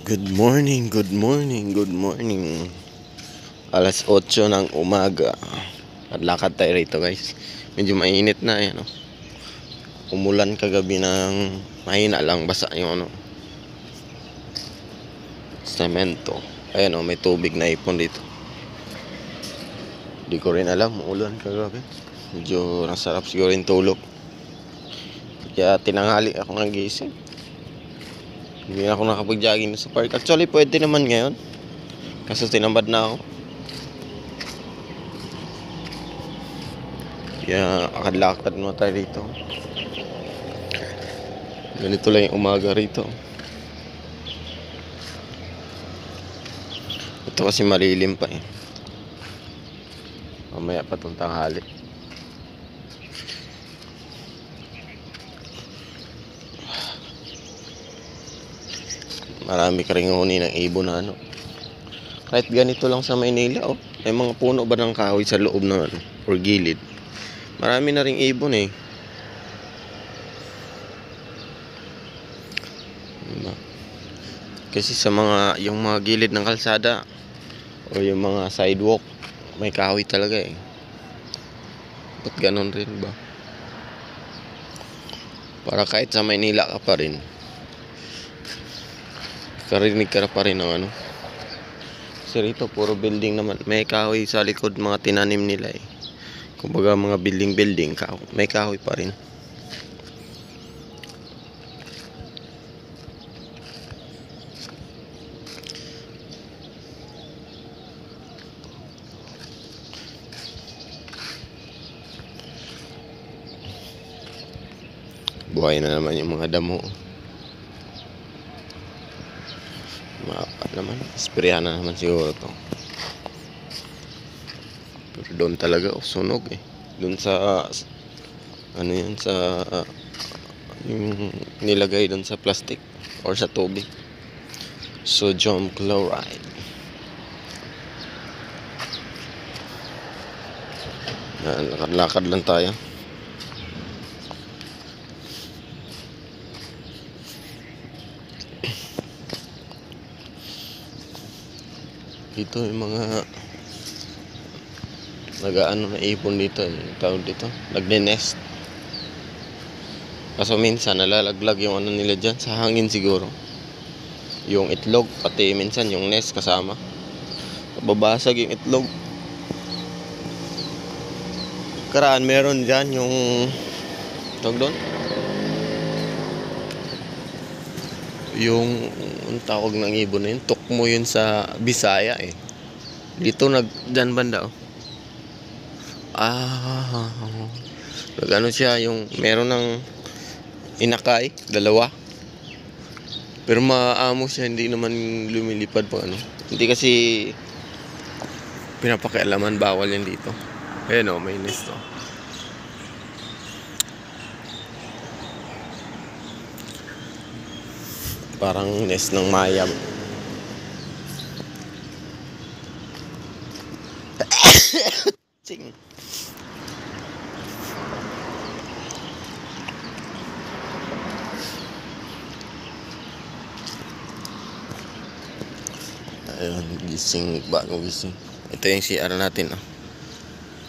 Good morning, good morning, good morning. Alas 8 ng umaga. At lakad tayo rito, guys. Medyo mainit na yan, oh. Umulan kagabi ng mahina lang, basa yung semento. Ayan, oh, may tubig na ipon dito. Di ko rin alam, umulan kagabi. Medyo nasarap siguro yung tulog. Kaya tinanghali ako nagising. Hindi na ako nakapag-jogging sa park. Actually, pwede naman ngayon. Kaso tinambad na ako. Kaya akad-lakad mo tayo rito. Ganito lang yung umaga rito. Ito kasi malilim pa eh. Mamaya pa itong tanghali. Marami ka rin huni ng ibon na Kahit ganito lang sa Maynila, oh. May mga puno ba ng kahoy sa loob ng or gilid. Marami na ring ibon eh. Kasi sa yung mga gilid ng kalsada o yung mga sidewalk, may kahoy talaga eh. Ba't ganon rin ba? Para kahit sa Maynila ka pa rin, karinig ka pa rin ng Kasi rito puro building naman. May kahoy sa likod, mga tinanim nila eh. Kumbaga mga building may kahoy pa rin. Buhay na naman yung mga damo. Maapat naman. Isprehan na naman siguro to. Pero doon talaga sunog eh. Doon sa yan sa yung nilagay doon sa plastic or sa tubig. Sodium chloride. Lakad-lakad lang tayo. Dito yung mga na ipon dito tawag dito, nagne-nest. Kaso minsan nalalaglag yung nila dyan sa hangin siguro. Yung itlog, pati minsan yung nest kasama. Babasag yung itlog. Karaan meron dyan yung tawag doon, yung ang tawag ng ibon na yun, tukmo yun sa Bisaya eh. Dito dyan banda siya, yung meron ng inakay, dalawa. Pero maamo siya, hindi naman lumilipad pa Hindi kasi pinapakialaman, bawal yan dito. Ayan may nest Parang nest ng mayab. Ching. Ayun, bagong gising. Ito yung CR natin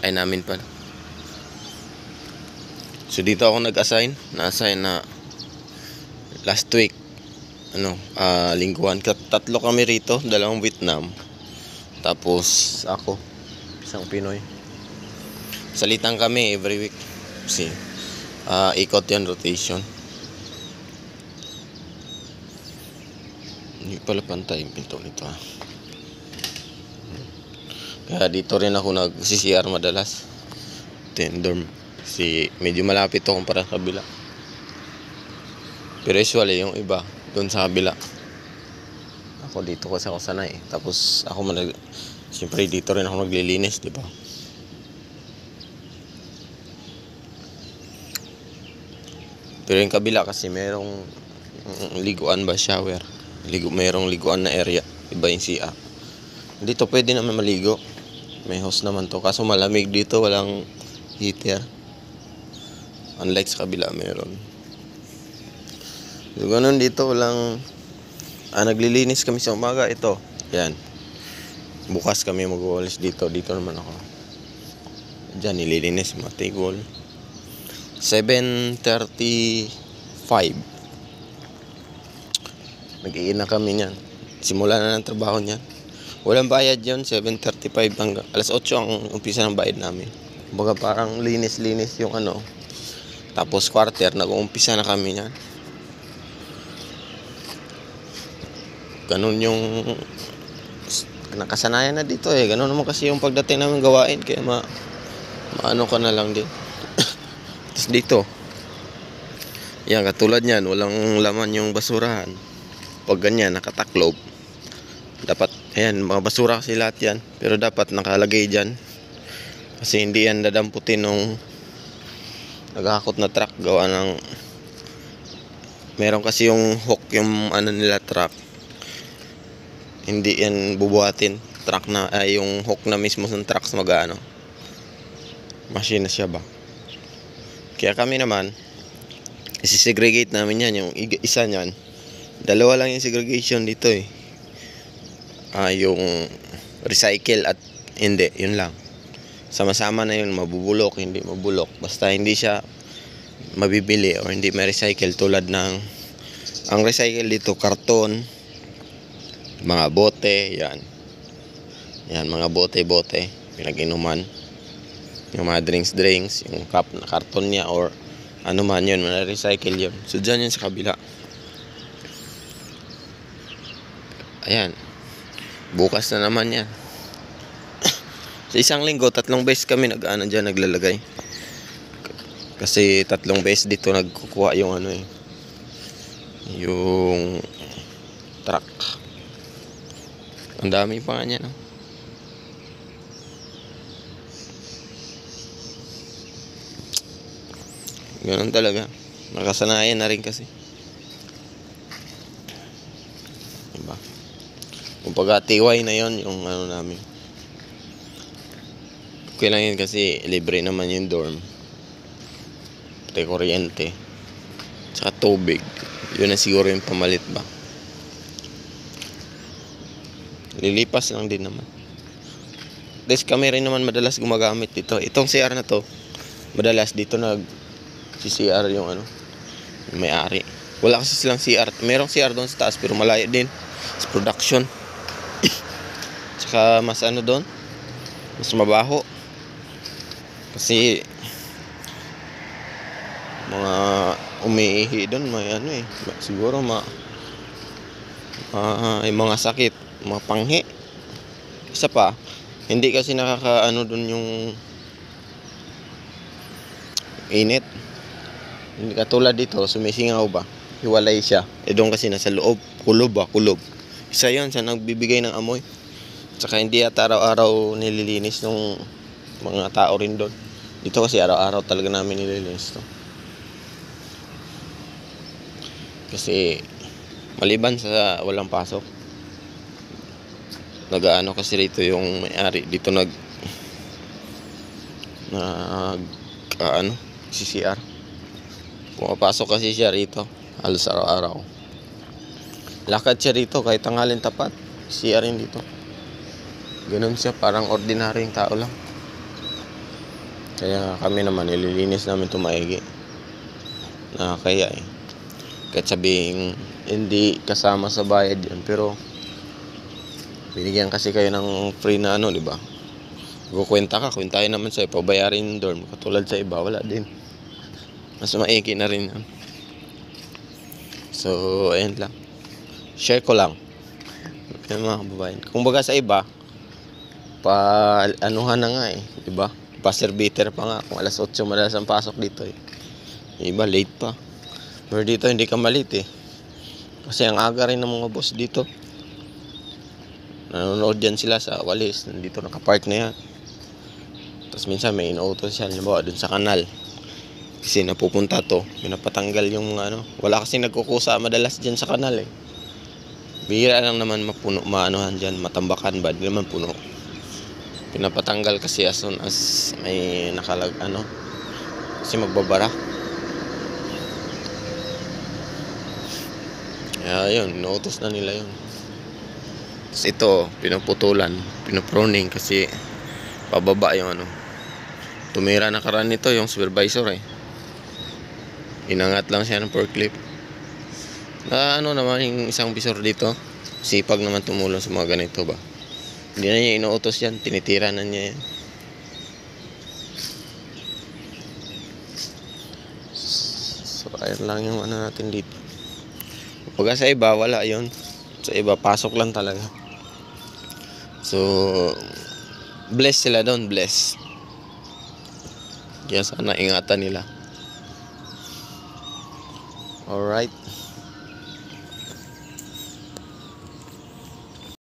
ay namin pala. So dito ako na-assign na last week lingguhan. Tatlo kami rito, dalawang Vietnam, tapos ako, isang Pinoy. Salitan kami every week. Kasi ikot yan, rotation. Hindi pala pantay yung pinto nito Kaya dito rin ako nag-CCR madalas. Dorm. Kasi medyo malapit ako para sa kabila. Pero usually yung iba doon sa kabila. Ako dito kasi ako sanay. Tapos ako siyempre dito rin ako naglilinis, di ba? Pero yung kabila kasi merong liguan ba, shower. Merong liguan na area. Iba yung CR. Dito pwede naman maligo. May house naman to. Kaso malamig dito, walang heater. Unlike sa kabila meron. So ganun dito, walang Naglilinis kami sa umaga. Ito, yan. Bukas kami mag-uwalis dito. Dito naman ako. Diyan nililinis mga tigol. 7:35. Mag-iin na kami niyan. Simula na ng trabaho niyan. Walang bayad yun. 7:35 hanggang alas 8 ang umpisa ng bayad namin. Kumbaga parang linis-linis yung ano. Tapos quarter, nag-uumpisa na kami niyan. Ganun yung nakasanayan na dito eh. Ganun naman kasi yung pagdating namin gawain. Kaya maano ka na lang din. Tapos dito, yan, katulad yan, walang laman yung basurahan. Pag ganyan, nakataklob, dapat, ayan, mga basura kasi lahat yan. Pero dapat nakalagay dyan. Kasi hindi yan dadamputin nung naghahakot na truck. Gawa ng, meron kasi yung hook, yung ano nila truck. Hindi yan bubuhatin. Truck na, yung hook na mismo ng trucks mag-ano. Machine na siya ba? Kaya kami naman, isi-segregate namin yan. Yung isa niyan, dalawa lang yung segregation dito eh. Yung recycle at hindi, yun lang. Sama-sama na yun, mabubulok, hindi mabulok. Basta hindi siya mabibili o hindi may recycle tulad ng, ang recycle dito, karton, mga bote, yan. Yan, mga bote-bote, pinag-inuman. Yung mga drinks, yung cup na karton niya or ano man yun, recycle yun. So dyan yun sa kabila. Ayan. Bukas na naman yan. Sa isang linggo, 3 beses kami dyan naglalagay. Kasi 3 beses dito nagkukuha yung ano eh. Yung truck. Ang dami pa nga niya, no? Ganun talaga. Nakasanayan na rin kasi. Diba? Kumbaga tiway na yon yung ano namin. Okay lang yun kasi libre naman yung dorm. Pati kuryente. Tsaka tubig. Yun na siguro yung pamalit ba. Lilipas lang din naman. Des kami rin naman madalas gumagamit dito. Itong CR na to, madalas dito CR yung ano, yung may-ari. Wala kasi silang CR. Merong CR doon sa taas pero malayo din sa production. Tsaka mas ano doon, mas mabaho. Kasi mga umiihi doon may ano eh, siguro yung mga sakit, mga panghi. Isa pa, hindi kasi nakakaano doon yung init. Hindi katulad dito, sumisingaw ba? Hiwalay siya. Doon kasi nasa loob, kulob. Isa yun sa nagbibigay ng amoy. Tsaka hindi at araw-araw nililinis ng mga tao rin doon. Dito kasi araw-araw talaga namin nililinis to. Kasi maliban sa walang pasok, nag-aano kasi rito yung may-ari. Dito CCR. Pumapasok kasi siya rito halos araw-araw. Lakad siya rito kahit tanghalin tapat. CR rin dito. Ganun siya, parang ordinaryong tao lang. Kaya kami naman nililinis namin ito maigi. Kaya eh, kahit sabihin hindi kasama sa bayad yan, pero binigyan kasi kayo ng free na ano, di ba? Kukwenta ka, kwentahin naman sa'yo, pabayarin yung dorm. Katulad sa iba, wala din. Mas maigi na rin yan. So, ayan lang. Share ko lang. Ayan mga kababayan. Kung baga sa iba, anuhan na nga eh. Diba? Pa-servitor pa nga. Kung alas 8 madalas ang pasok dito eh. Yung iba, late pa. Pero dito, hindi ka malate eh. Kasi ang aga rin ng mga boss dito. Nanonood dyan sila sa walis. Nandito nakapark na yan. Tapos minsan may inuutos siya. Halimbawa, dun sa kanal. Kasi napupunta to, pinapatanggal yung ano. Wala kasi nagkukusa madalas dyan sa kanal eh. Bihira lang naman maanohan dyan, matambakan ba, hindi naman puno. Pinapatanggal kasi as soon as may kasi magbabara. Kaya yun, inuutos na nila yun. Tapos ito, pinuputulan, pinuproning kasi pababa yung ano. Tumira na karan nito yung supervisor eh. Inangat lang siya ng forklift. Ano naman yung isang bisor dito, sipag naman tumulong sa mga ganito ba. Hindi na niya inuutos yan, tinitira na niya yan. So ayun lang yung ano natin dito. Pag sa iba, wala yun. Sa iba, pasok lang talaga. So, bless sila doon, bless. Kaya sana ingatan nila. Alright.